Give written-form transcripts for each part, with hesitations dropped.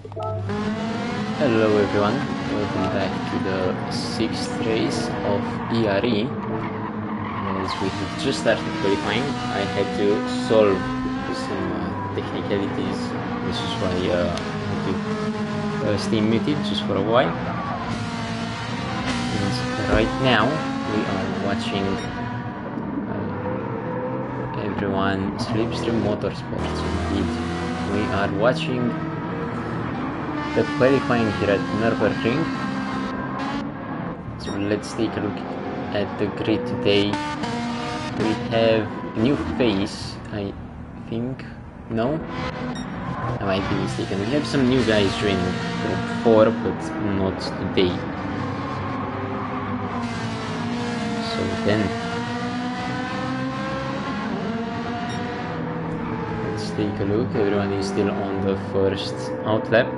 Hello everyone, welcome back to the 6th race of ERE. As we have just started qualifying, I had to solve some technicalities. This is why I had to stay muted just for a while. And right now we are watching everyone Slipstream Motorsports. Indeed, we are watching the qualifying here at Nürburgring. So let's take a look at the grid today. We have a new face, I think. No? I might be mistaken. We have some new guys joining Group 4, but not today. So then let's take a look. Everyone is still on the first outlap.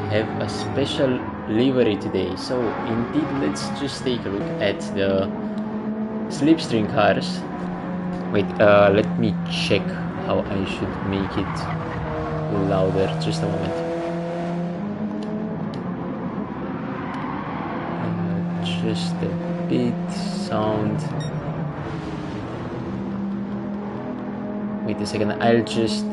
Have a special livery today, so indeed let's just take a look at the slipstream cars. Wait, let me check how I should make it louder. Just a moment. Just a bit sound. Wait a second, I'll just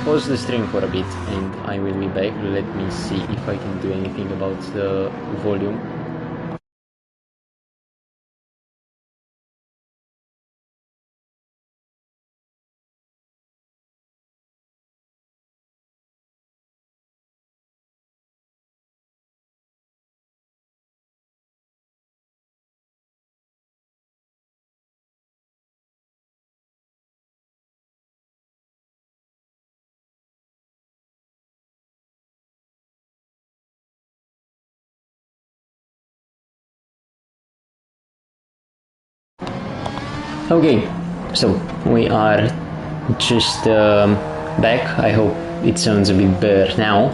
pause the stream for a bit and I will be back. Let me see if I can do anything about the volume. Okay, so we are just back. I hope it sounds a bit better now.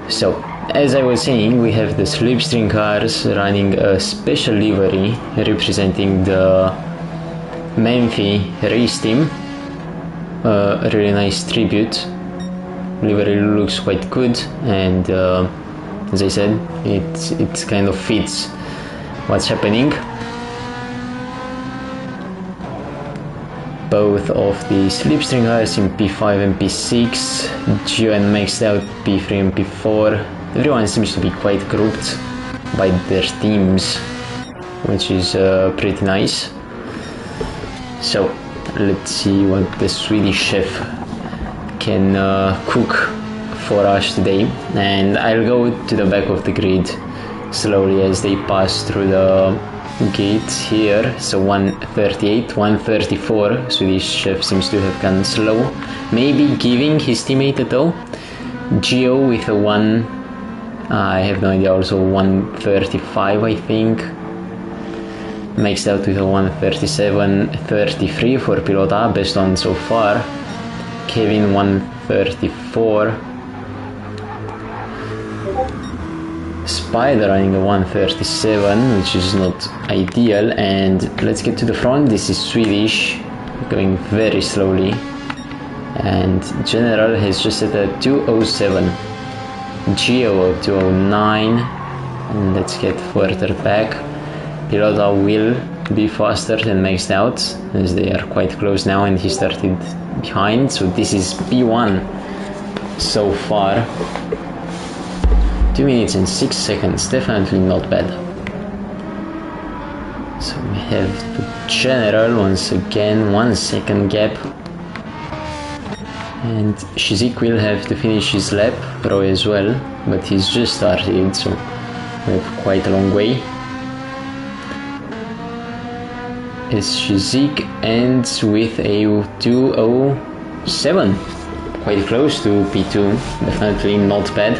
So, as I was saying, we have the slipstream cars running a special livery representing the Memphis race team. A really nice tribute. Livery looks quite good, and as I said, it kind of fits what's happening. Both of the slipstream cars in P5 and P6, Geo and maxed out P3 and P4. Everyone seems to be quite grouped by their teams, which is pretty nice. So let's see what the Swedish chef can cook for us today. And I'll go to the back of the grid slowly as they pass through the gate here. So 138, 134. Swedish chef seems to have gone slow, maybe giving his teammate a tow. Geo with a I have no idea, also 135 I think. Maxed out with a 137.33 for Pilota, best one so far. Kevin 134. Spider running a 137, which is not ideal. And let's get to the front. This is Swedish, going very slowly, and General has just set a 207. Geo 209, and let's get further back. Pilota will be faster than maxed out, as they are quite close now, and he started behind. So this is P1 so far. 2 minutes and 6 seconds, definitely not bad. So we have the General once again, 1 second gap. And Shizik will have to finish his lap, Pro as well, but he's just started, so we have quite a long way. As Shizik ends with a 207, quite close to P2, definitely not bad.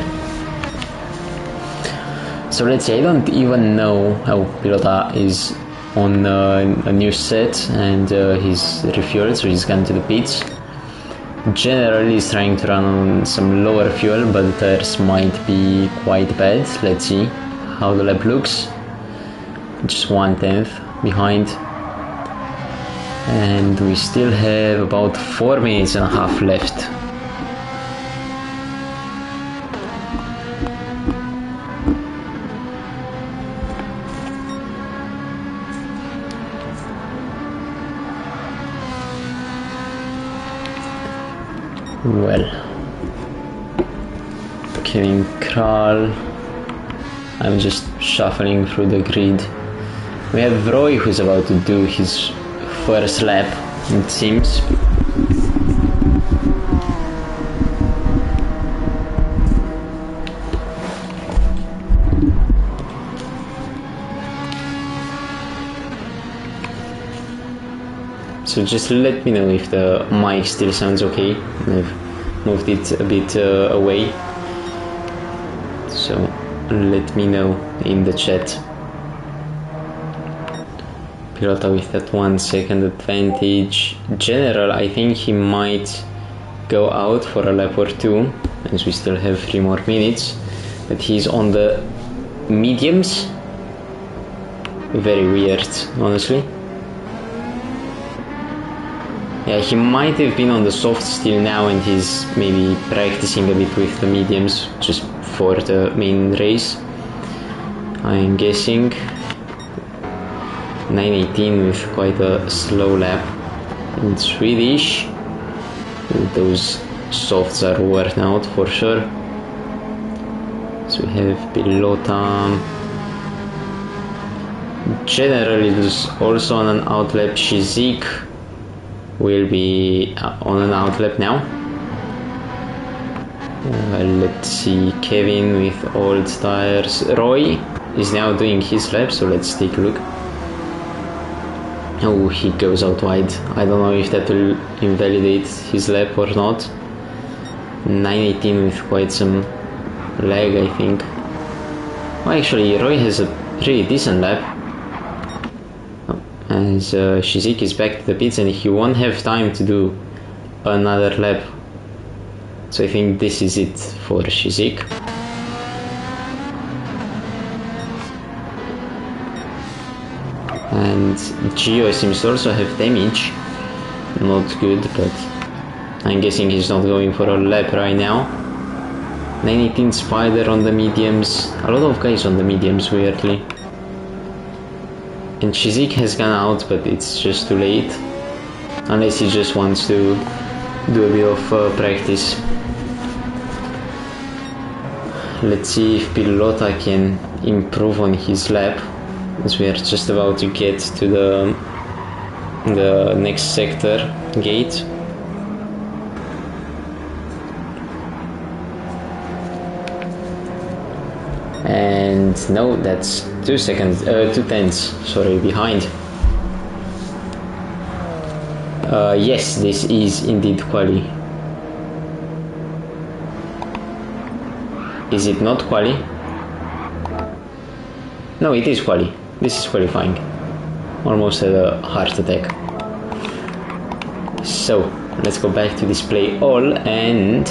So let's say I don't even know how Pilota is on a new set, and he's refueled, so he's gone to the pits. Generally he's trying to run on some lower fuel, but the tires might be quite bad. Let's see how the lap looks. Just 1/10 behind, and we still have about 4 minutes and a half left. Well, Kevin Kral, I'm just shuffling through the grid. We have Roy, who's about to do his first lap, it seems. So just let me know if the mic still sounds okay. I've moved it a bit away, so let me know in the chat. Pilota with that 1 second advantage. General, I think he might go out for a lap or two, as we still have 3 more minutes, but he's on the mediums. Very weird, honestly. Yeah, he might have been on the softs till now, and he's maybe practicing a bit with the mediums just for the main race, I'm guessing. 9:18 with quite a slow lap in Swedish. Those softs are worn out for sure. So we have Pilota. Generally is also on an outlap. Shizik will be on an outlap now. Let's see, Kevin with old tires. Roy is now doing his lap, so let's take a look. Oh, he goes out wide. I don't know if that will invalidate his lap or not. 9:18 with quite some lag, I think. Oh, actually, Roy has a pretty decent lap. As Shizik is back to the pits, and he won't have time to do another lap. So I think this is it for Shizik. And Gio seems to also have damage. Not good, but I'm guessing he's not going for a lap right now. 9:18 Spider on the mediums. A lot of guys on the mediums, weirdly. And Shizik has gone out, but it's just too late. Unless he just wants to do a bit of practice. Let's see if Pilota can improve on his lap, as we are just about to get to the next sector gate. And no, that's 2 tenths, sorry, behind. Yes, this is indeed quali. Is it not quali? No, it is quali. This is qualifying. Almost had a heart attack. So, let's go back to display all, and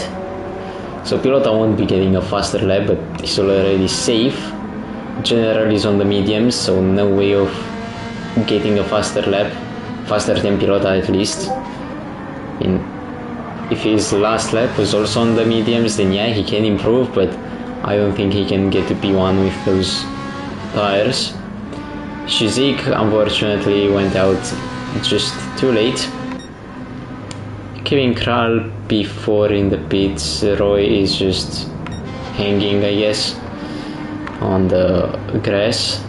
so Pilota won't be getting a faster lap, but he's already safe. General is on the mediums, so no way of getting a faster lap. Faster than Pilota at least. If his last lap was also on the mediums, then yeah, he can improve, but I don't think he can get to P1 with those tires. Shizik unfortunately went out just too late. Kevin Kral P4 in the pits. Roy is just hanging, I guess, on the grass.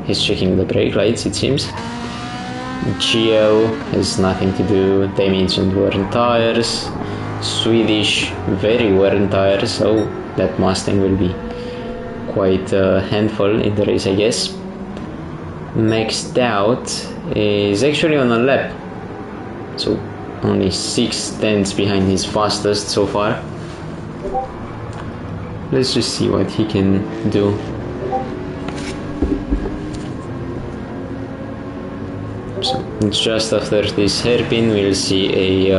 He's checking the brake lights, it seems. Gio has nothing to do. Damage and worn tires. Swedish, very worn tires, so that Mustang will be quite a handful in the race, I guess. Maxed out is actually on a lap, so only 6 tenths behind his fastest so far. Let's just see what he can do. So just after this hairpin we'll see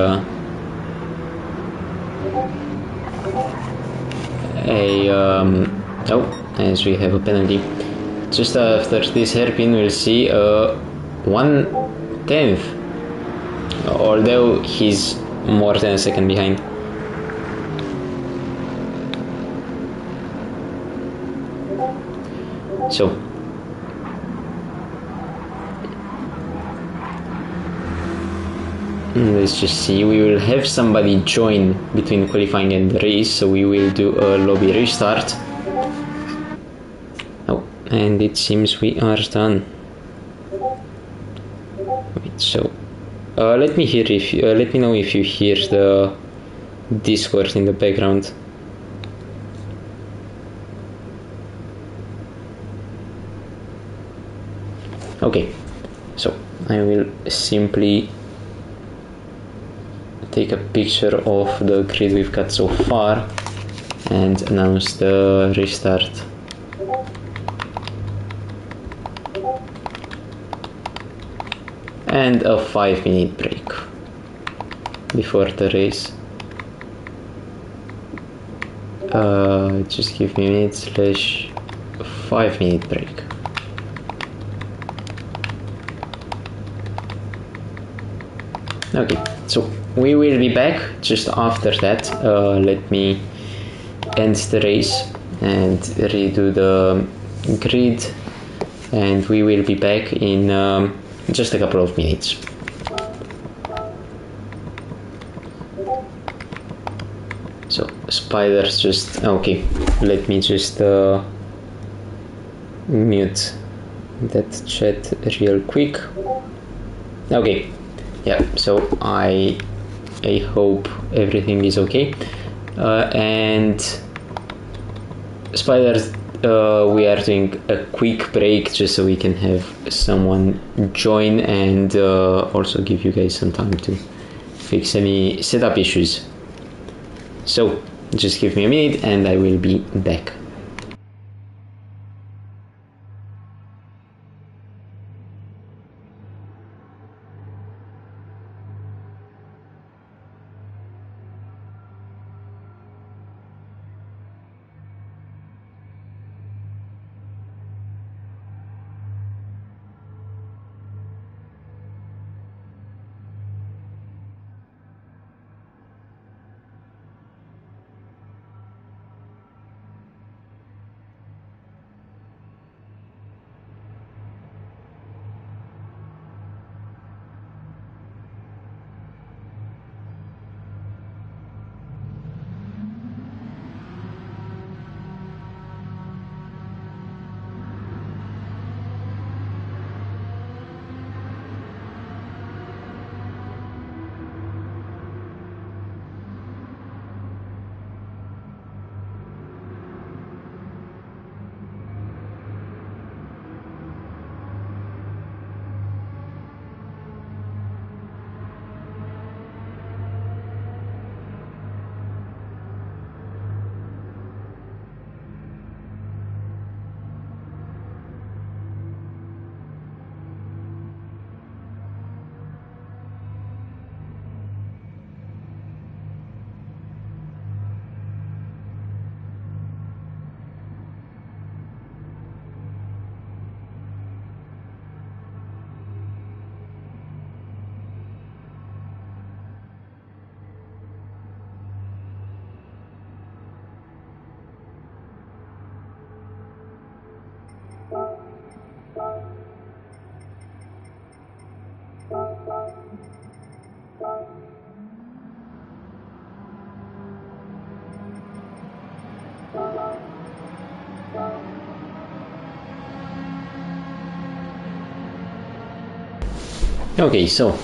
oh, as we have a penalty. Just after this hairpin we'll see 1/10, although he's more than a second behind. So let's just see, we will have somebody join between qualifying and the race, so we will do a lobby restart. Oh, and it seems we are done. Wait, so let me know if you hear the Discord in the background. Okay, so I will simply take a picture of the grid we've got so far and announce the restart. And a 5-minute break before the race. Just give me a minute / 5-minute break. Okay, so we will be back just after that. Let me end the race and redo the grid, and we will be back in just a couple of minutes. So spiders just okay, let me just mute that chat real quick. Okay, yeah, so I hope everything is okay, and spiders, we are doing a quick break just so we can have someone join and also give you guys some time to fix any setup issues. So just give me a minute and I will be back. Okay, so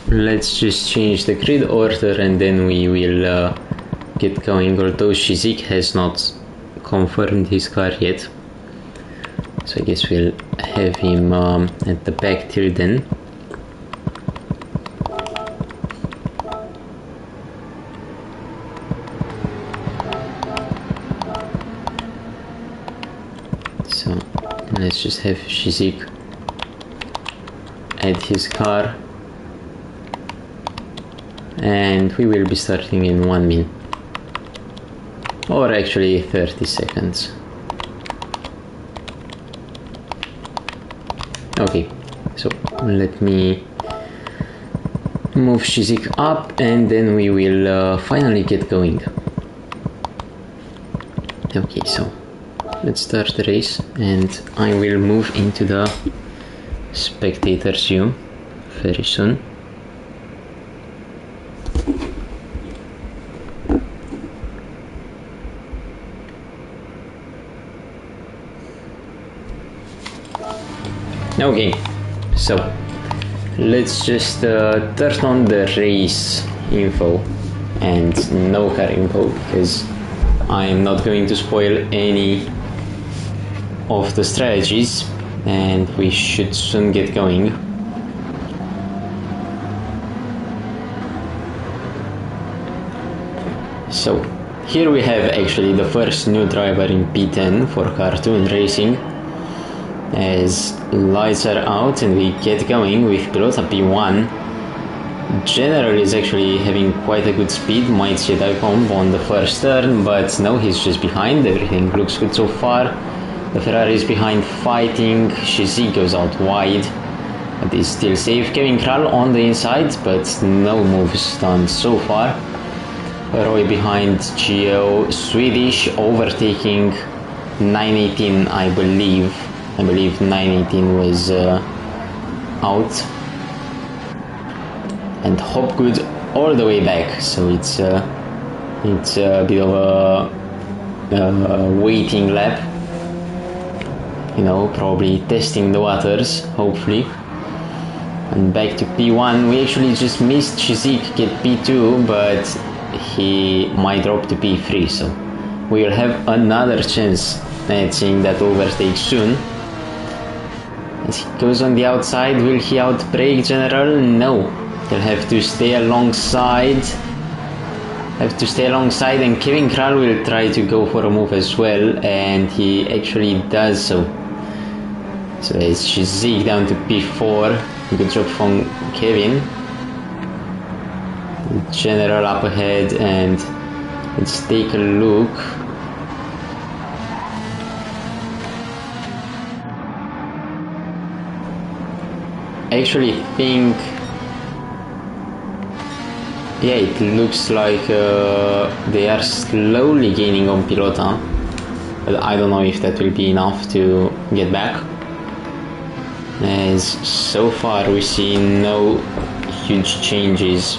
let's just change the grid order and then we will get going, although Shizik has not confirmed his car yet. So I guess we'll have him at the back till then. So let's just have Shizik at his car, and we will be starting in 1 minute, or actually 30 seconds. Okay, so let me move Shizik up and then we will finally get going. Okay, so let's start the race and I will move into the spectator's view very soon. Okay, so let's just turn on the race info and no car info, because I am not going to spoil any of the strategies and we should soon get going. So here we have actually the first new driver in P10 for Cartoon Racing, as lights are out and we get going with Pilota P1. General is actually having quite a good speed, might see that combo on the first turn, but no, he's just behind. Everything looks good so far. The Ferrari is behind fighting, Shizik goes out wide, but is still safe. Kevin Kral on the inside, but no moves done so far. Roy behind Gio, Swedish overtaking 918, I believe 918 was out, and Hopgood all the way back, so it's a bit of a waiting lap, you know, probably testing the waters, hopefully. And back to P1, we actually just missed Shizik get P2, but he might drop to P3, so we will have another chance at seeing that overtake soon. As he goes on the outside, will he outbrake General? No. He'll have to stay alongside. And Kevin Kral will try to go for a move as well, and he actually does so. So it's Shizik down to P4. Good job from Kevin. General up ahead, and let's take a look. I actually think, yeah, it looks like they are slowly gaining on Pilota, but I don't know if that will be enough to get back, as so far we see no huge changes.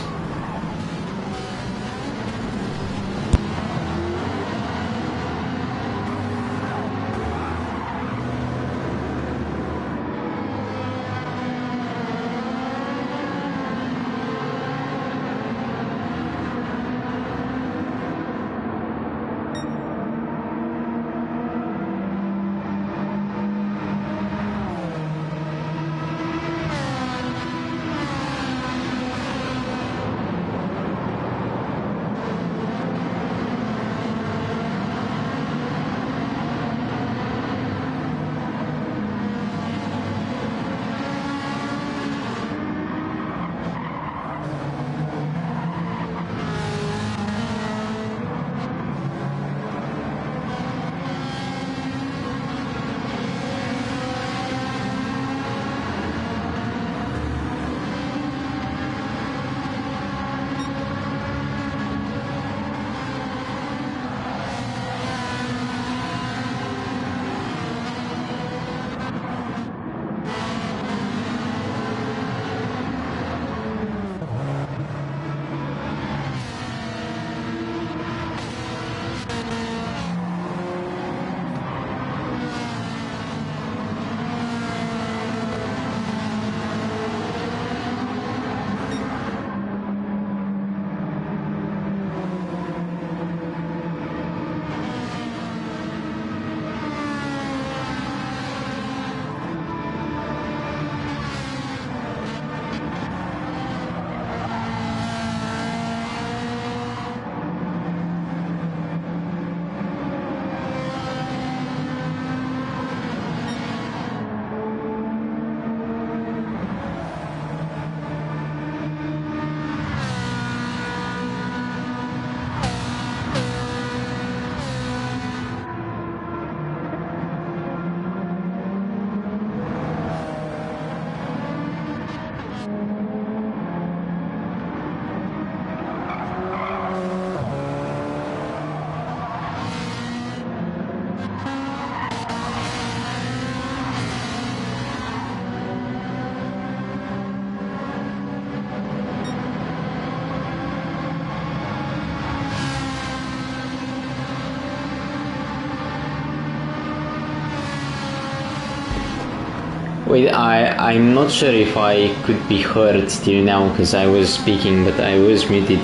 Wait, I'm not sure if I could be heard till now because I was speaking, but I was muted.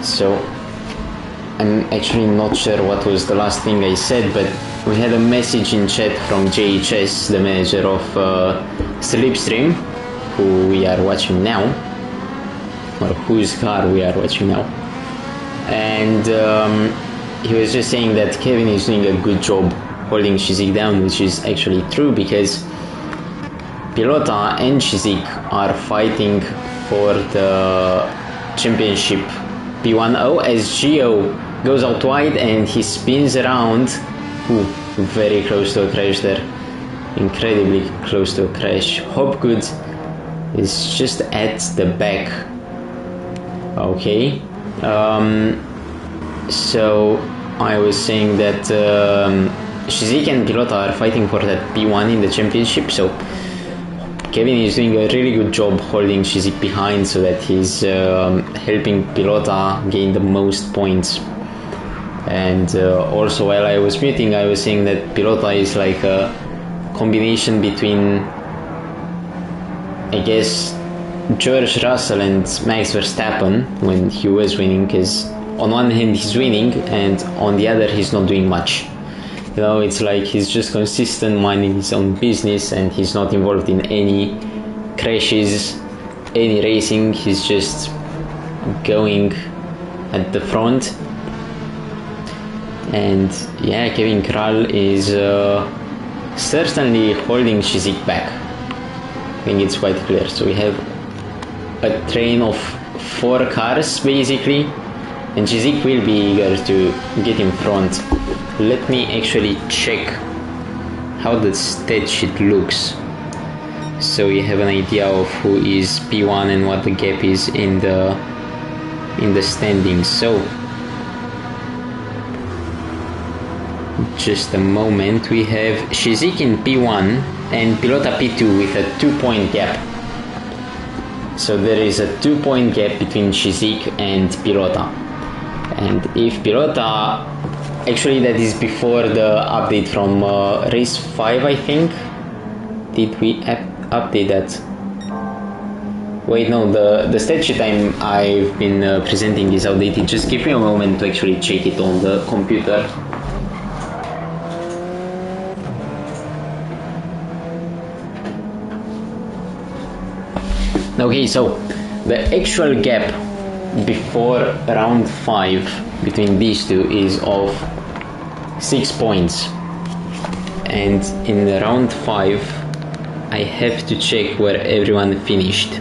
So I'm actually not sure what was the last thing I said, but we had a message in chat from JHS, the manager of Slipstream, who we are watching now, or whose car we are watching now. And he was just saying that Kevin is doing a good job holding Shizik down, which is actually true because Pilota and Shizik are fighting for the championship P10 as Gio goes out wide and he spins around. Ooh, very close to a crash there. Incredibly close to a crash. Hopgood is just at the back. Okay. So I was saying that Shizik and Pilota are fighting for that P1 in the championship, so Kevin is doing a really good job holding Shizik behind so that he's helping Pilota gain the most points. And also while I was muting, I was saying that Pilota is like a combination between, I guess, George Russell and Max Verstappen when he was winning, because on one hand he's winning and on the other he's not doing much. You know, it's like he's just consistent, minding his own business, and he's not involved in any crashes, any racing. He's just going at the front. And yeah, Kevin Kral is certainly holding Shizik back. I think it's quite clear. So we have a train of 4 cars basically, and Shizik will be eager to get in front. Let me actually check how the stat sheet looks, so you have an idea of who is P1 and what the gap is in the standings. So just a moment, we have Shizik in P1 and Pilota P2 with a 2-point gap. So there is a 2-point gap between Shizik and Pilota. And if Pilota, actually that is before the update from race 5, I think. Did we update that? Wait, no, the stat sheet I've been presenting is outdated. Just give me a moment to actually check it on the computer. Okay, so the actual gap before round 5 between these two is of 6 points, and in round 5 I have to check where everyone finished.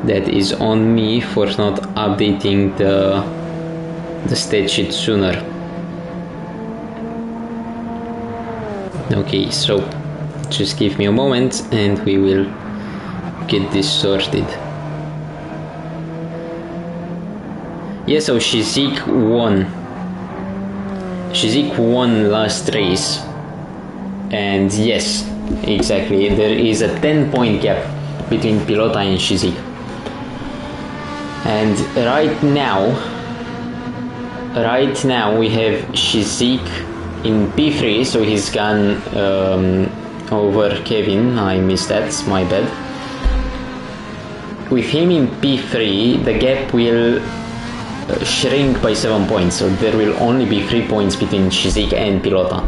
That is on me for not updating the stat sheet sooner. Okay, so just give me a moment and we will get this sorted. Yeah, so Shizik won. Shizik won last race. And yes, exactly, there is a 10-point gap between Pilota and Shizik. And right now we have Shizik in P3, so he's gone over Kevin. I missed that, my bad. With him in P3, the gap will shrink by 7 points, so there will only be 3 points between Shizik and Pilota.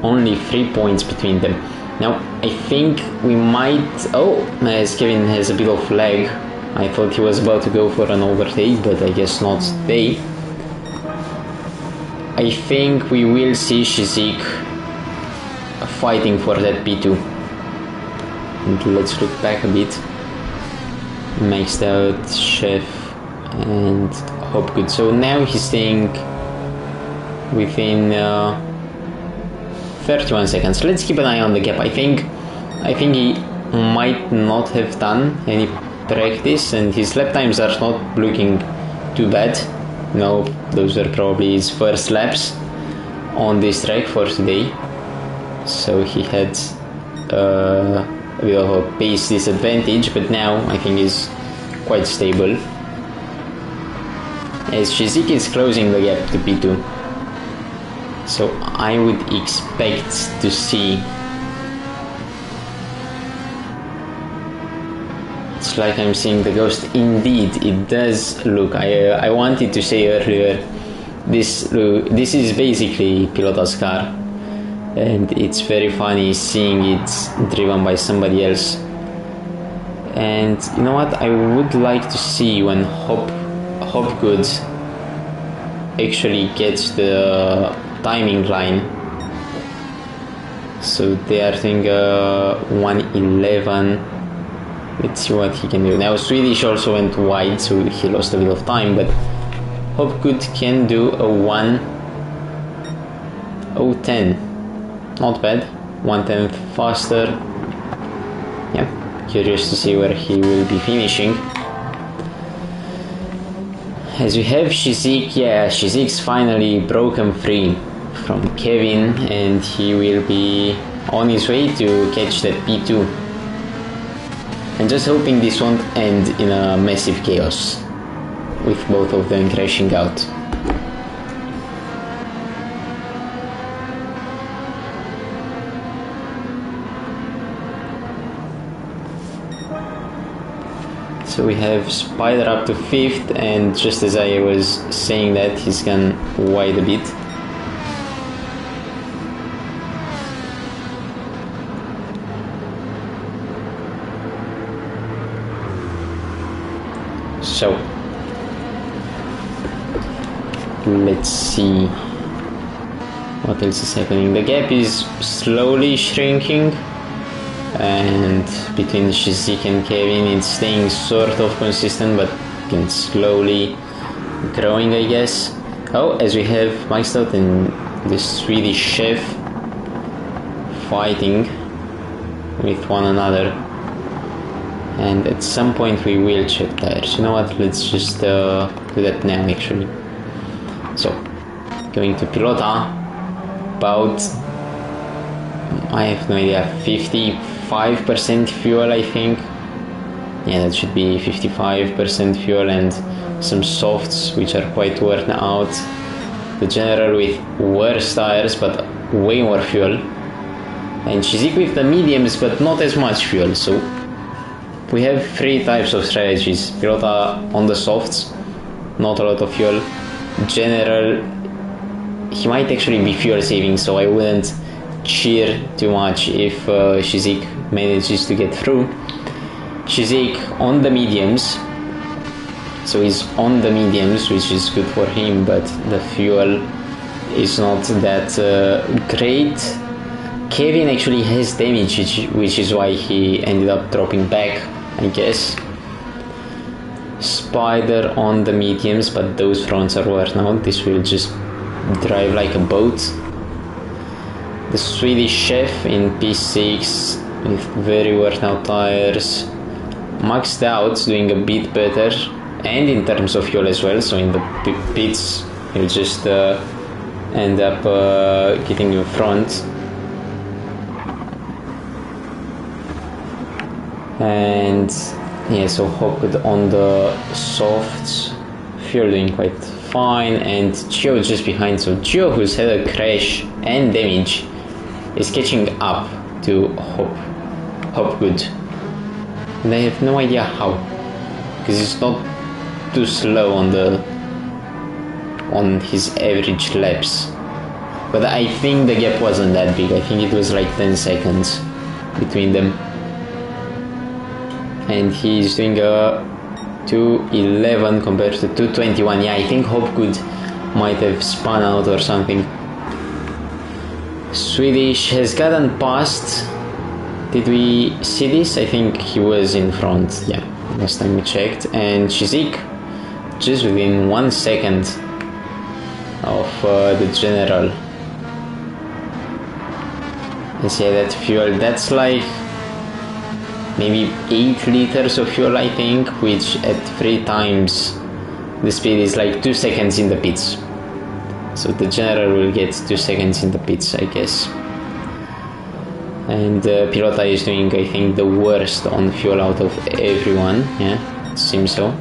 Only 3 points between them. Now, I think we might... Oh, as Kevin has a bit of lag, I thought he was about to go for an overtake, but I guess not today. I think we will see Shizik fighting for that P2. And let's look back a bit. Maxed out Chef and Hopgood. So now he's staying within 31 seconds. Let's keep an eye on the gap. I think he might not have done any practice, and his lap times are not looking too bad. No, those were probably his first laps on this track for today. So he had a bit of a pace disadvantage, but now I think he's quite stable. As Shizik is closing the gap to P2. So I would expect to see. It's like I'm seeing the ghost. Indeed, it does look. I wanted to say earlier, this is basically Pilota's car, and it's very funny seeing it driven by somebody else. And you know what? I would like to see when Hopgood actually gets the timing line. So they are doing 1:11. Let's see what he can do. Now Swedish also went wide, so he lost a bit of time, but Hopgood can do a 1:010. Not bad. 1/10 faster. Yeah, curious to see where he will be finishing. As we have Shizik, yeah, Shizik's finally broken free from Kevin, and he will be on his way to catch that P2. And just hoping this won't end in a massive chaos, with both of them crashing out. So we have Spider up to 5th, and just as I was saying that, he's gone wide a bit. So let's see what else is happening. The gap is slowly shrinking, and between Shizik and Kevin it's staying sort of consistent, but again slowly growing, I guess. Oh, as we have Maxtout and the Swedish chef fighting with one another, and at some point we will check tires. You know what, let's just do that now actually. So going to Pilota, about, I have no idea, 55% fuel I think. Yeah, that should be 55% fuel, and some softs which are quite worn out. The General with worse tires but way more fuel, and Shizik with the mediums but not as much fuel. So we have 3 types of strategies. Pilota on the softs, not a lot of fuel. General, he might actually be fuel saving, so I wouldn't cheer too much if Shizik manages to get through. Shizik on the mediums, so he's on the mediums, which is good for him, but the fuel is not that great. Kevin actually has damage, which is why he ended up dropping back, I guess. Spider on the mediums, but those fronts are worn out. This will just drive like a boat. The Swedish chef in P6 with very worn out tires. Maxed out, doing a bit better, and in terms of fuel as well. So in the pits, he'll just end up getting in front. And yeah, so Hopgood on the softs, fuel doing quite fine, and Gio just behind. So Gio, who's had a crash and damage, is catching up to Hopgood, and I have no idea how, because he's not too slow on his average laps. But I think the gap wasn't that big. I think it was like 10 seconds between them. And he's doing a 2:11 compared to 2:21. Yeah, I think Hopgood might have spun out or something. Swedish has gotten past. Did we see this? I think he was in front. Yeah, last time we checked. And Shizik just within 1 second of the General. You see that fuel? That's like maybe 8 liters of fuel, I think, which at 3 times the speed is like 2 seconds in the pits. So the General will get 2 seconds in the pits, I guess. And Pilota is doing, I think, the worst on fuel out of everyone. Yeah, it seems so.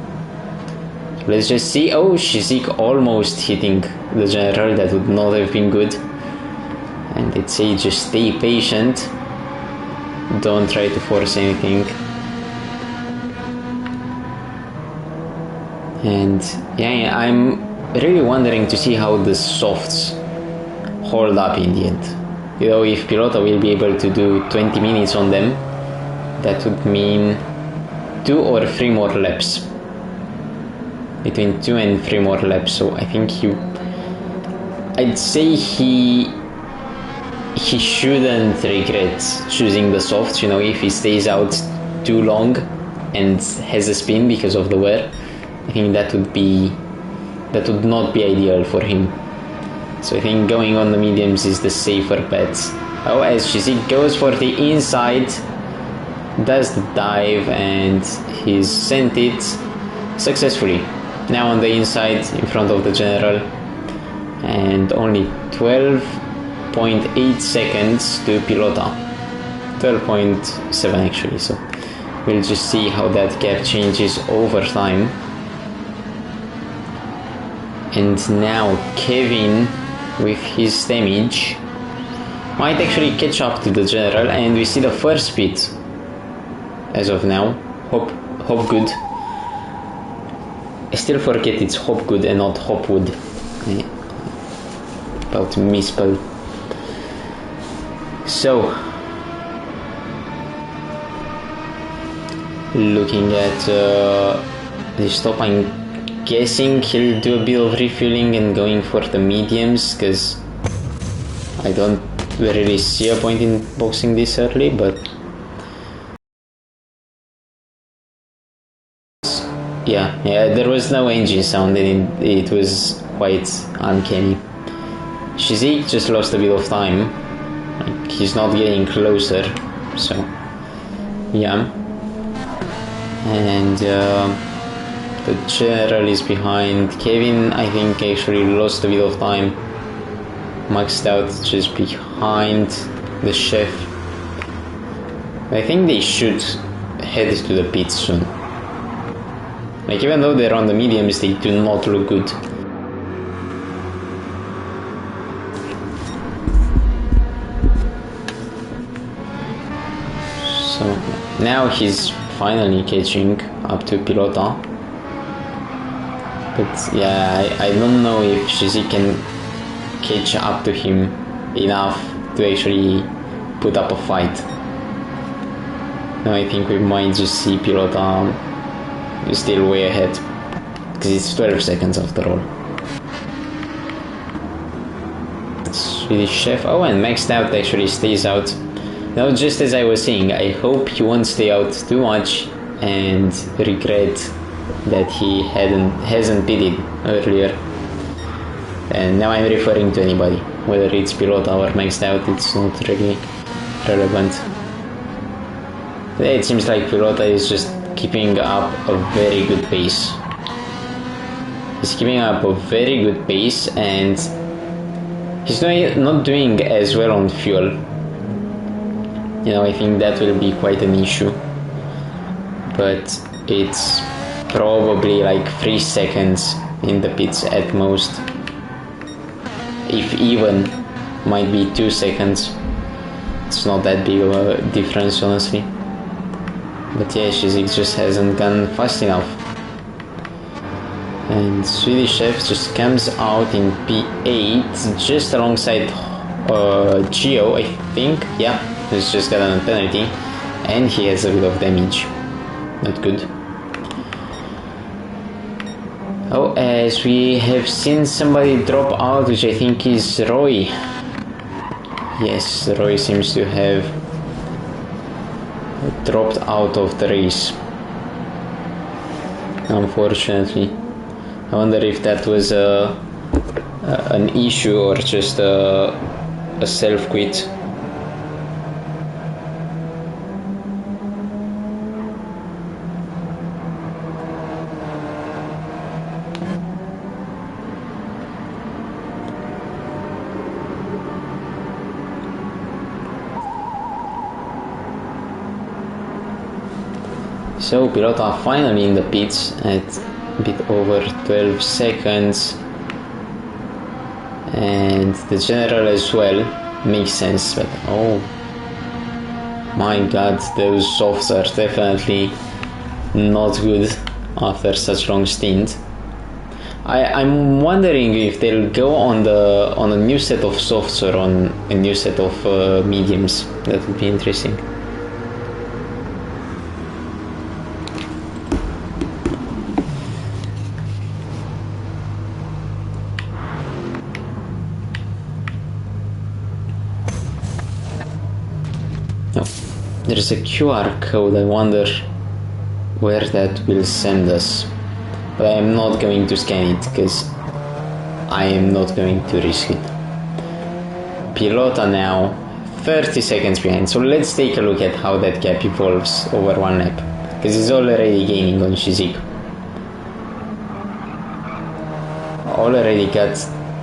Let's just see. Oh, Shizik almost hitting the General. That would not have been good. And I'd say just stay patient, don't try to force anything. And yeah, I'm really wondering to see how the softs hold up in the end. You know, if Pilota will be able to do 20 minutes on them, that would mean 2 or 3 more laps. Between 2 and 3 more laps, so I think I'd say he shouldn't regret choosing the softs, you know, if he stays out too long and has a spin because of the wear. I think that would not be ideal for him. So I think going on the mediums is the safer bet. Oh, as Shizik goes for the inside, does the dive, and he's sent it successfully. Now on the inside in front of the general, and only 12.8 seconds to Pilota. 12.7 actually, so we'll just see how that gap changes over time. And now Kevin, with his damage, might actually catch up to the general, and we see the first pit as of now. Hopgood. I still forget it's Hopgood and not Hopwood. About to misspell. So, looking at the stop, I'm guessing he'll do a bit of refueling and going for the mediums, because I don't really see a point in boxing this early, but yeah, there was no engine sound and it was quite uncanny. Shizik just lost a bit of time, like he's not getting closer, so yeah. And the general is behind. Kevin, I think, actually lost a bit of time. Maxed out just behind the chef. I think they should head to the pits soon. Like, even though they're on the mediums, they do not look good. So now he's finally catching up to Pilota. But yeah, I don't know if Shizik can catch up to him enough to actually put up a fight. Now I think we might just see Pilota still way ahead, because it's 12 seconds after all. Swedish chef. Oh, and maxed out actually stays out. Now, just as I was saying, I hope he won't stay out too much and regret that he hasn't pitted earlier. And now I'm referring to anybody, whether it's Pilota or maxed out, it's not really relevant. It seems like Pilota is just keeping up a very good pace. He's keeping up a very good pace, and he's not doing as well on fuel. You know, I think that will be quite an issue. But it's probably like 3 seconds in the pits at most. If even, might be 2 seconds. It's not that big of a difference, honestly. But yeah, Shizik just hasn't gone fast enough. And Swedish Chef just comes out in P8, just alongside Gio, I think. Yeah, he's just got a penalty, and he has a bit of damage. Not good. Oh, as we have seen somebody drop out, which I think is Roy. Yes, Roy seems to have dropped out of the race, unfortunately. I wonder if that was an issue or just a self-quit. So Pilota finally in the pits at a bit over 12 seconds, and the general as well. makes sense, but oh my god, those softs are definitely not good after such long stint. I'm wondering if they'll go on a new set of softs or on a new set of mediums. That would be interesting. Oh, there's a QR code. I wonder where that will send us. But I am not going to scan it because I am not going to risk it. Pilota now 30 seconds behind, so let's take a look at how that gap evolves over one lap, because he's already gaining on Shizik. Already got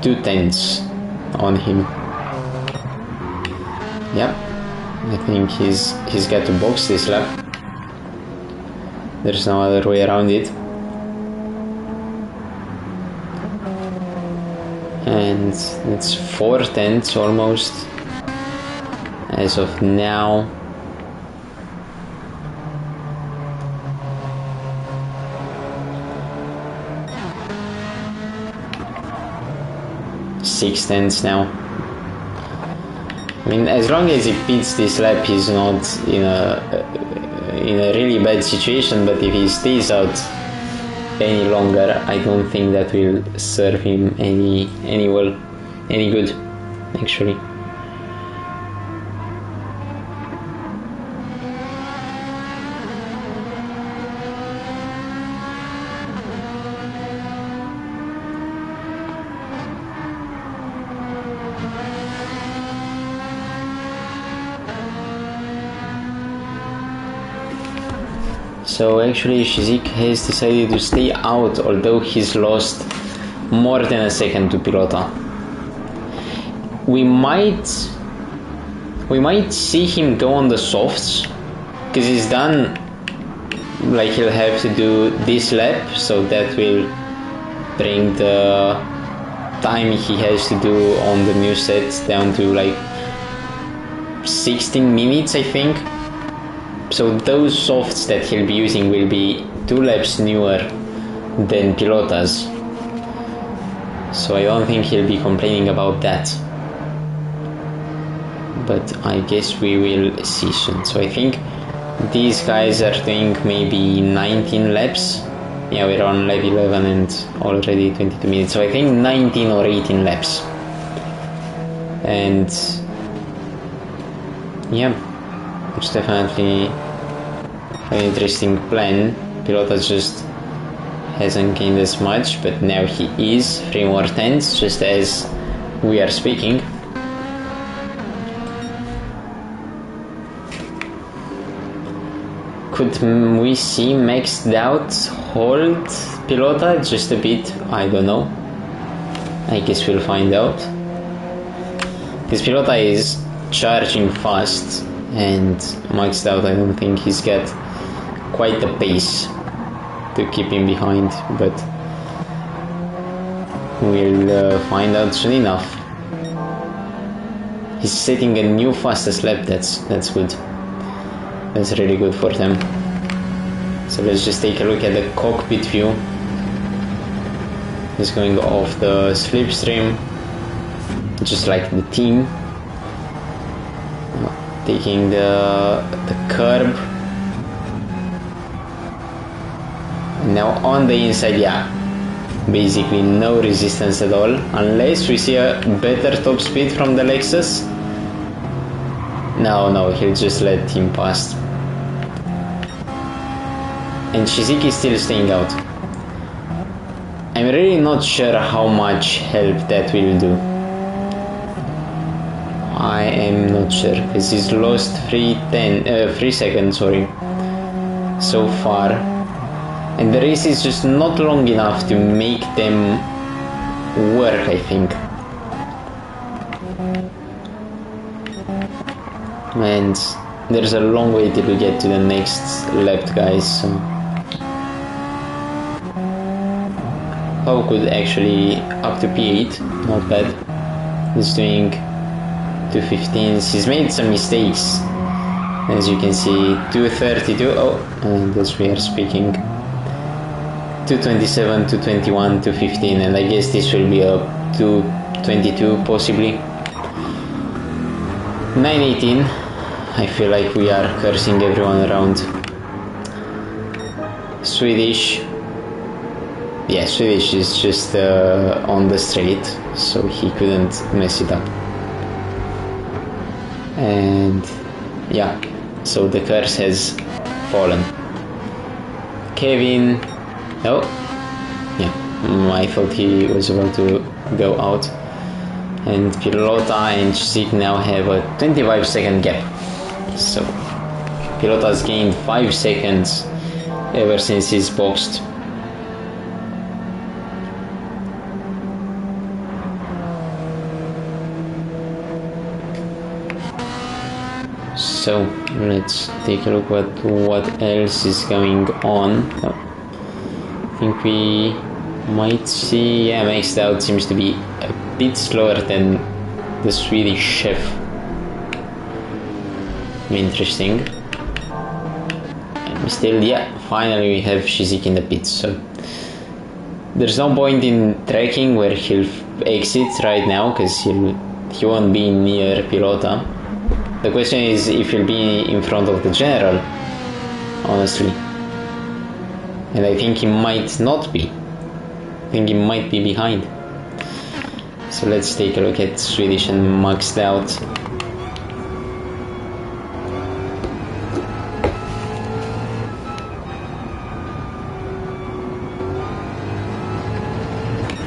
2/10 on him. Yep, I think he's got to box this lap. There's no other way around it. And it's 4/10 almost as of now. Six tenths now. I mean, as long as he beats this lap, he's not in a really bad situation. But if he stays out any longer, I don't think that will serve him any good, actually. So actually Shizik has decided to stay out, although he's lost more than a second to Pilota. We might see him go on the softs, because he's done, like he'll have to do this lap, so that will bring the time he has to do on the new set down to like 16 minutes, I think. So those softs that he'll be using will be 2 laps newer than Pilota's. So I don't think he'll be complaining about that. But I guess we will see soon. So I think these guys are doing maybe 19 laps. Yeah, we're on lap 11 and already 22 minutes. So I think 19 or 18 laps. And yeah, it's definitely an interesting plan. Pilota just hasn't gained as much, but now he is 3 more tenths just as we are speaking. Could we see maxed out hold Pilota just a bit? I don't know. I guess we'll find out. This Pilota is charging fast, and maxed out I don't think he's got quite the pace to keep him behind, but we'll find out soon enough. He's setting a new fastest lap. That's good. That's really good for them. So let's just take a look at the cockpit view. He's going off the slipstream, just like the team. Taking the curb. And now on the inside, yeah, basically no resistance at all, unless we see a better top speed from the Lexus. No, he'll just let him pass. And Shizik is still staying out. I'm really not sure how much help that will do. I am not sure, because he's lost 3 seconds so far, and the race is just not long enough to make them work, I think. And there's a long way till we get to the next lap, guys, so Poe could actually up to P8, not bad. He's doing 2:15. He's made some mistakes. As you can see, 2:32. Oh, and as we are speaking, 2:27, 2:21, 2:15, and I guess this will be a 2:22 possibly. 9:18. I feel like we are cursing everyone around. Swedish. Yeah, Swedish is just on the straight, so he couldn't mess it up. And yeah, so the curse has fallen. Kevin. Oh, yeah, I thought he was about to go out. And Pilota and Chizik now have a 25-second gap. So Pilota's gained 5 seconds ever since he's boxed. So let's take a look at what else is going on. Oh, I think we might see, yeah, Maxed Out seems to be a bit slower than the Swedish chef. Interesting. And still, yeah, finally we have Chizik in the pits, so there's no point in tracking where he'll exit right now, because he won't be near Pilota. The question is if he'll be in front of the general, honestly. And I think he might not be. I think he might be behind. So let's take a look at Swedish and Maxed Out.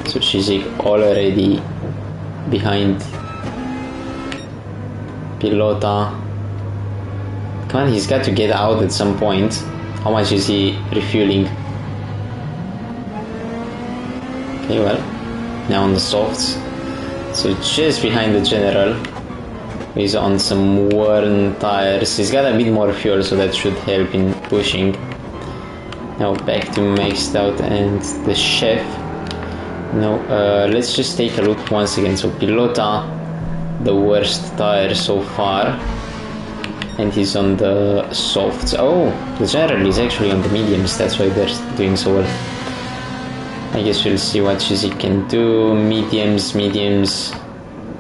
So Chizik already behind Pilota. Come on, he's got to get out at some point. How much is he refueling? Okay, well, now on the softs. So just behind the general. He's on some worn tires. He's got a bit more fuel, so that should help in pushing. Now back to Maxed Out and the chef. No, let's just take a look once again. So Pilota, the worst tire so far, and he's on the softs. Oh, the general is actually on the mediums, that's why they're doing so well. I guess we'll see what Chizik can do. Mediums,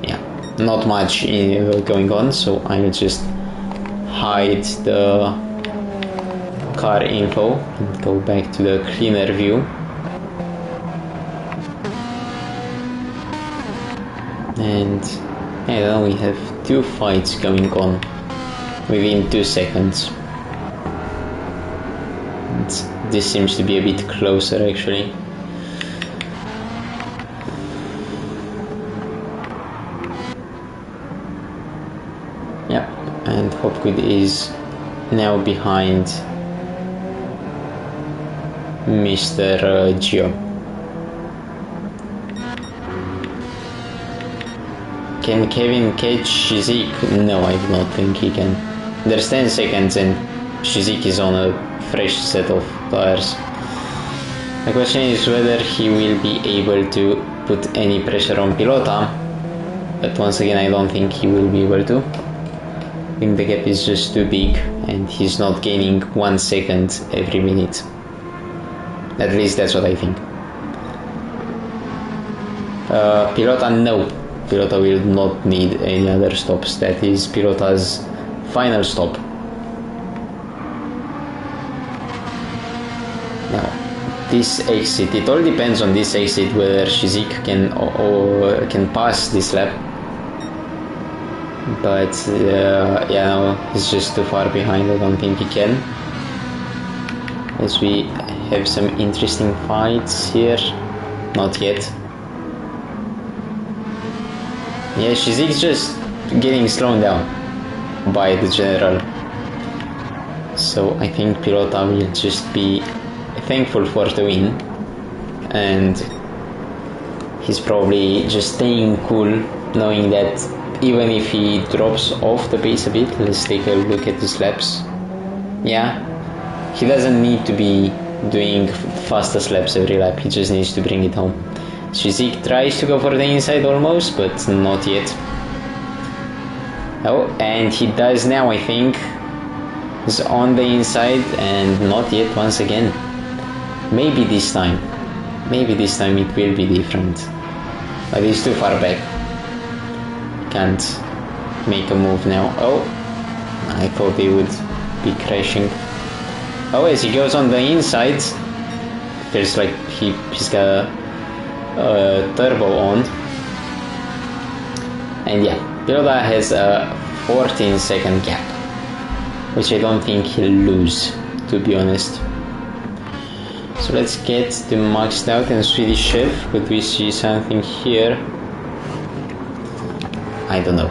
yeah, not much going on, so I'll just hide the car info and go back to the cleaner view. And I don't know, we have 2 fights going on within 2 seconds. And this seems to be a bit closer actually. Yeah, and Hopgood is now behind Mr. Gio. Can Kevin catch Chizik? No, I do not think he can. There's 10 seconds and Chizik is on a fresh set of tires. The question is whether he will be able to put any pressure on Pilota, but once again I don't think he will be able to. I think the gap is just too big and he's not gaining 1 second every minute. At least that's what I think. Pilota, no. Pilota will not need any other stops. That is Pilota's final stop. Now, this exit, it all depends on this exit whether Chizik can pass this lap. But yeah, no, he's just too far behind. I don't think he can. As we have some interesting fights here. Not yet. Yeah, Chizik's just getting slowed down by the general. So I think Pilota will just be thankful for the win. And he's probably just staying cool, knowing that even if he drops off the pace a bit. Let's take a look at his laps. Yeah, he doesn't need to be doing fastest laps every lap, he just needs to bring it home. Chizik tries to go for the inside almost, but not yet. Oh, and he does now, I think. He's on the inside and not yet once again. Maybe this time. Maybe this time it will be different. But he's too far back. Can't make a move now. Oh, I thought he would be crashing. Oh, as he goes on the inside, feels like he's got a turbo on. And yeah, Pilota has a 14-second gap, which I don't think he'll lose, to be honest. So let's get the maxed out and Swedish Chef. Could we see something here? I don't know.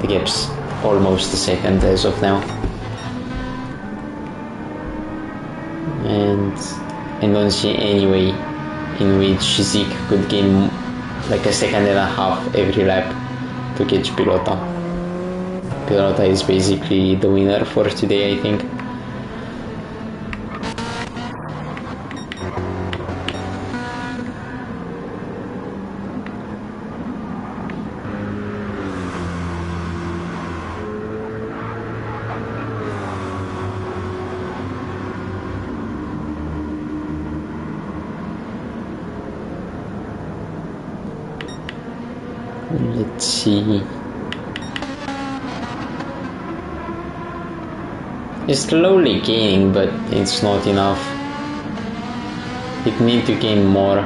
The gap's almost a second as of now. And I don't see any way in which Zeke could gain like a second and a half every lap to catch Pilota. Pilota is basically the winner for today, I think. Let's see. It's slowly gaining, but it's not enough. It needs to gain more.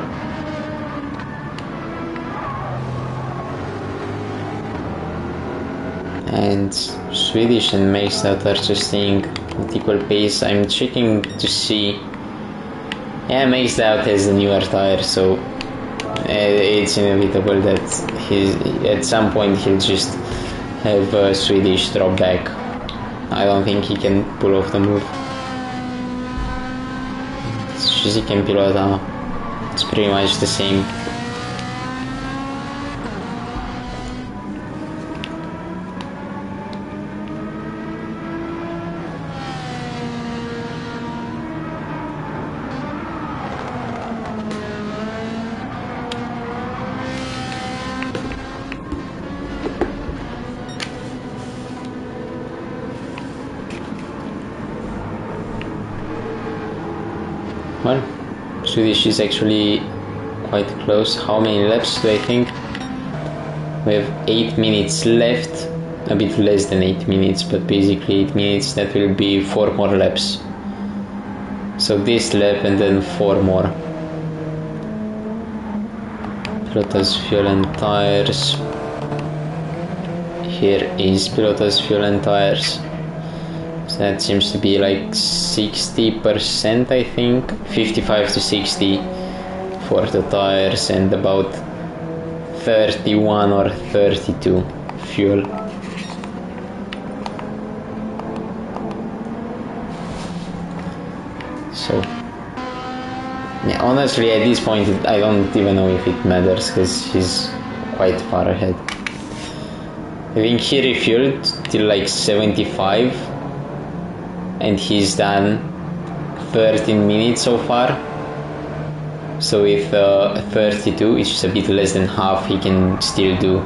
And Swedish and Maxed Out are just staying at equal pace. I'm checking to see. Yeah, Maxed Out has a newer tire, so it's inevitable that at some point he'll just have a Swedish drop back. I don't think he can pull off the move. Shizik and Pilota, it's pretty much the same. Well, Swedish is actually quite close. How many laps do I think? We have 8 minutes left. A bit less than 8 minutes, but basically 8 minutes. That will be 4 more laps. So this lap and then 4 more. Pilota's fuel and tires. Here is Pilota's fuel and tires. So that seems to be like 60%, I think. 55 to 60 for the tires and about 31 or 32 fuel. So yeah, honestly at this point I don't even know if it matters because he's quite far ahead. I think he refueled till like 75 and he's done 13 minutes so far. So with 32, which is a bit less than half, he can still do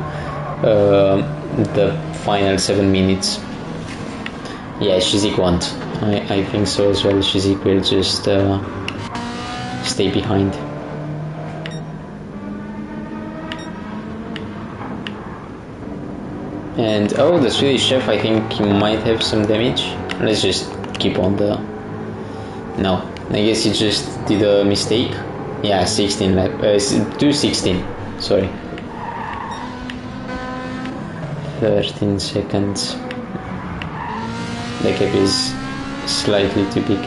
the final 7 minutes. Yeah, Shizik won't. I think so as well. Shizik will just stay behind. And oh, the Swedish Chef, I think he might have some damage. Let's just keep on the... No, I guess he just did a mistake. Yeah, 16 lap, 2:16, sorry. 13 seconds. The gap is slightly too big.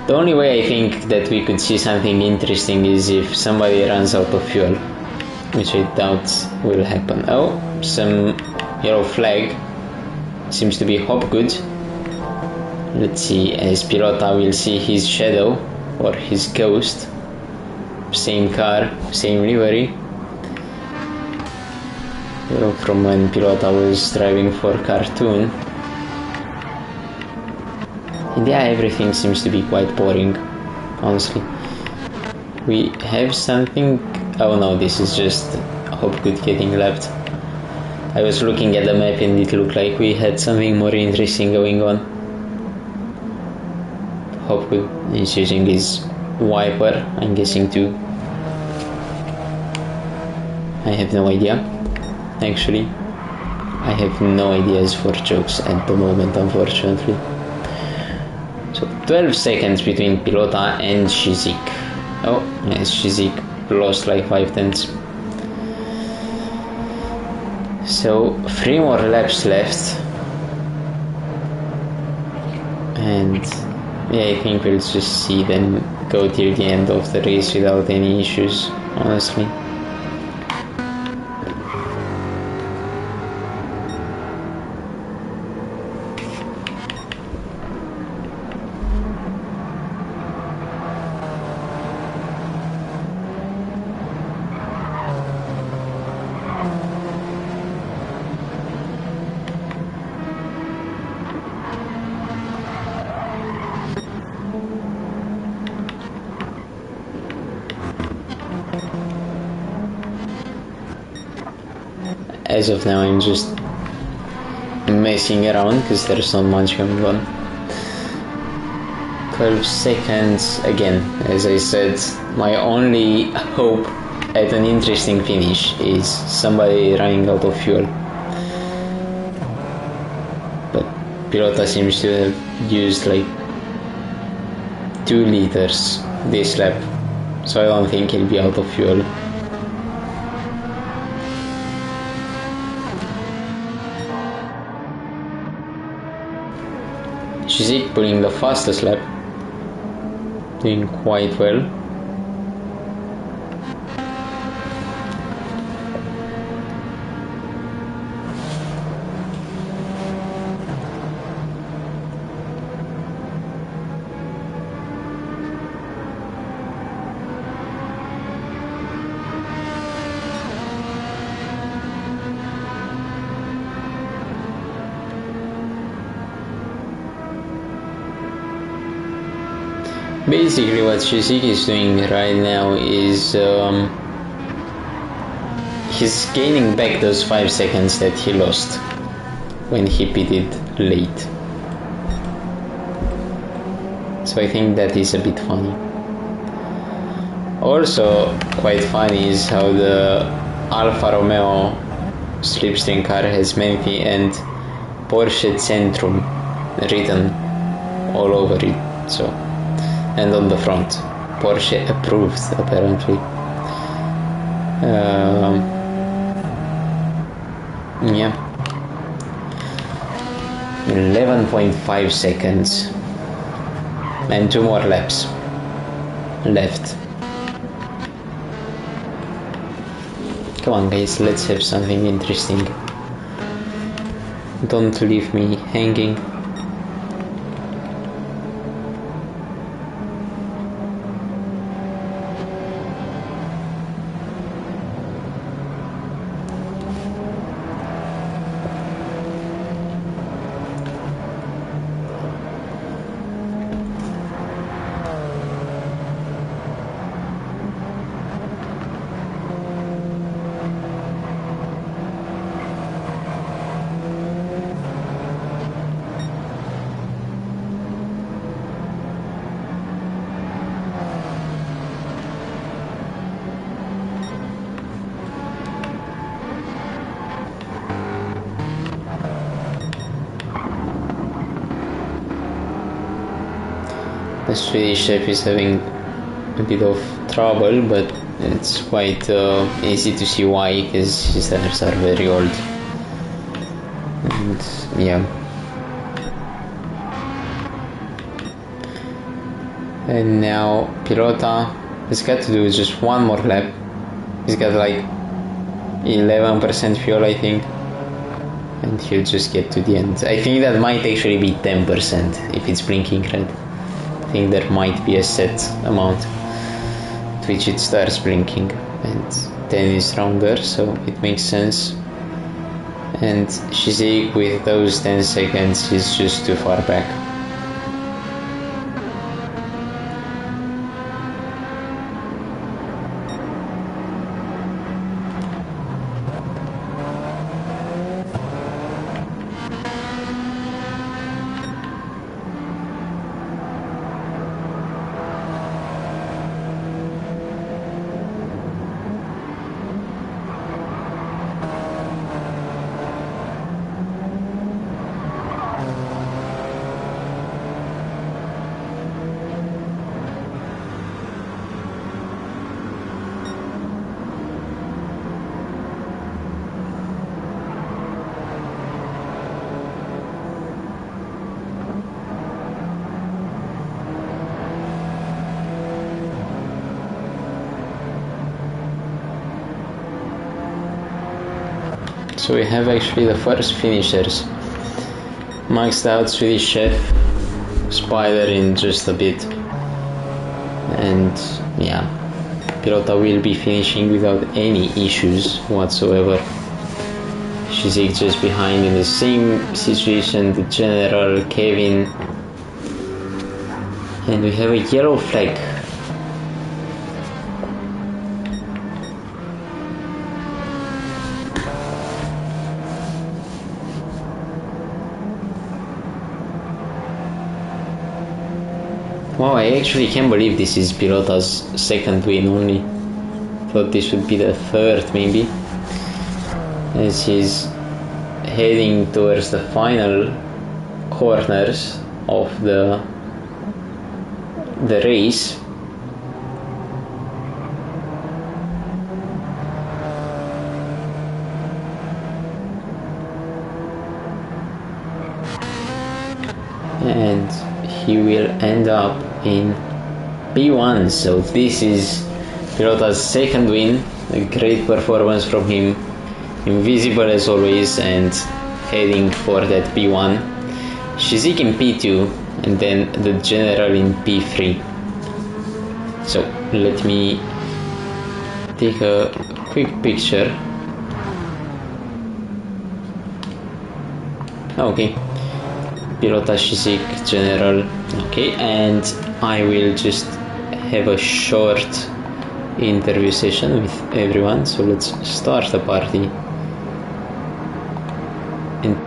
The only way I think that we could see something interesting is if somebody runs out of fuel, which I doubt will happen. Oh, some yellow flag. Seems to be Hopgood. Let's see, as Pilota will see his shadow or his ghost. Same car, same livery. From when Pilota was driving for Cartoon. And yeah, everything seems to be quite boring, honestly. We have something... Oh no, this is just Hopgood getting left. I was looking at the map and it looked like we had something more interesting going on. Hopefully he's using his wiper, I'm guessing too. I have no idea. Actually, I have no ideas for jokes at the moment, unfortunately. So 12 seconds between Pilota and Shizik. Oh, yes, Shizik lost like 5 tenths. So 3 more laps left. And yeah, I think we'll just see them go till the end of the race without any issues, honestly. As of now, I'm just messing around because there's not much going on. 12 seconds again. As I said, my only hope at an interesting finish is somebody running out of fuel. But Pilota seems to have used like 2 liters this lap, so I don't think he'll be out of fuel. Shizik pulling the fastest lap, doing quite well. Basically what Shizik is doing right now is he's gaining back those 5 seconds that he lost when he pitted late. So I think that is a bit funny. Also quite funny is how the Alfa Romeo slipstream car has Menfi and Porsche Centrum written all over it. So, and on the front, Porsche approved apparently. Yeah, 11.5 seconds and 2 more laps left. Come on guys, let's have something interesting. Don't leave me hanging. The Swedish chef is having a bit of trouble, but it's quite easy to see why, because his tires are very old. And yeah. And now Pilota has got to do just 1 more lap. He's got like 11% fuel, I think, and he'll just get to the end. I think that might actually be 10% if it's blinking red. I think there might be a set amount at which it starts blinking, and 10 is rounder, so it makes sense. And Shizik with those 10 seconds is just too far back. So we have actually the first finishers. Maxed out Swedish Chef, Spider in just a bit. And yeah, Pilota will be finishing without any issues whatsoever. Shizik just behind in the same situation, the General, Kevin. And we have a yellow flag. Wow, I actually can't believe this is Pilota's second win only. Thought this would be the third maybe. As he's heading towards the final corners of the race. And he will end up in P1. So this is Pilota's second win. A great performance from him. Invisible as always and heading for that P1. Shizik in P2 and then the General in P3. So let me take a quick picture. Okay. Pilota, Shizik, General. Okay, and I will just have a short interview session with everyone. So let's start the party. And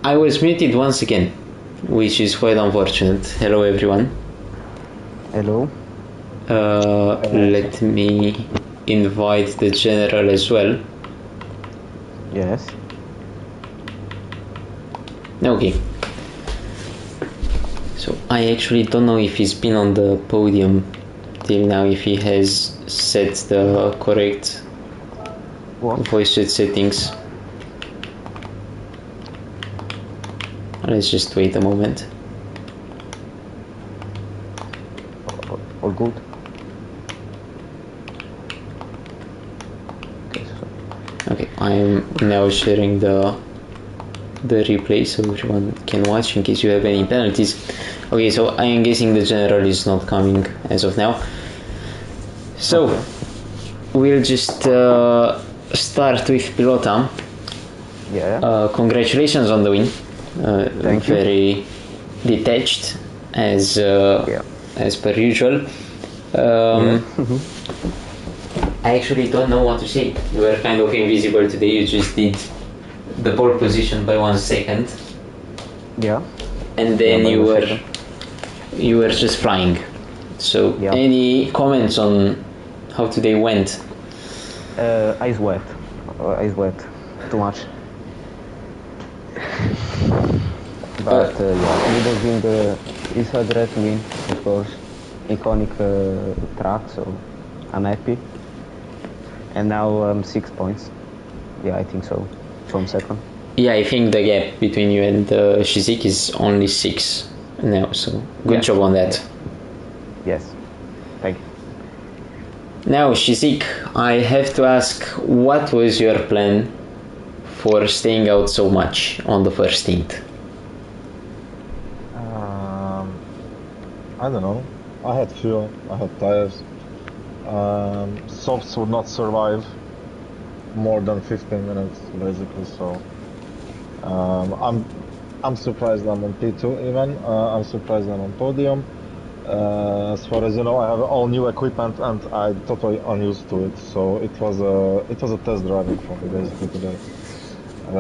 I was muted once again, which is quite unfortunate. Hello everyone. Hello. Let me invite the General as well. Yes. Okay. So I actually don't know if he's been on the podium till now, if he has set the correct voice chat settings. Let's just wait a moment. All good. Okay, I am now sharing the replay so everyone can watch in case you have any penalties. Okay, so I am guessing the General is not coming as of now. So okay. We'll just start with Pilota. Yeah. Congratulations on the win. Thank you. Very detached as per usual. I actually don't know what to say. You were kind of invisible today. You just did the pole position by 1 second. Yeah. And then you were just flying. So any comments on how today went? Eyes wet. Too much. But it's a great win, of course. Iconic track, so I'm happy. And now 6 points. Yeah, I think so. From second. Yeah, I think the gap between you and Shizik is only 6 now, so good job on that. Yes, thank you. Now, Shizik, I have to ask, what was your plan for staying out so much on the first stint? I don't know. I had fuel, I had tires. Softs would not survive more than 15 minutes, basically. So I'm surprised I'm on P2 even. I'm surprised I'm on podium. As far as you know, I have all new equipment and I'm totally unused to it. So it was a test driving for me basically today.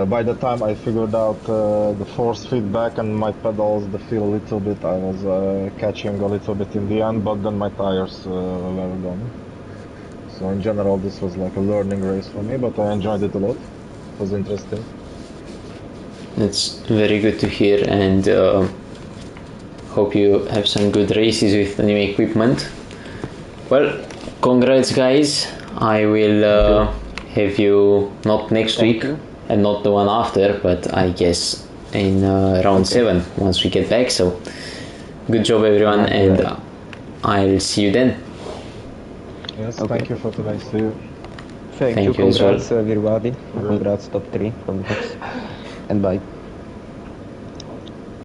By the time I figured out the force feedback and my pedals, the feel a little bit, I was catching a little bit in the end, but then my tires were gone. So in general, this was like a learning race for me, but I enjoyed it a lot. It was interesting. That's very good to hear, and hope you have some good races with the new equipment. Well, congrats guys. I will have you not next Thank week you. and not the one after, but I guess in round 7 once we get back. So good job everyone, and I'll see you then. Yes, thank you for today. See you. Thank Thank you, you as well. congrats everybody. Congrats top 3, congrats. And bye.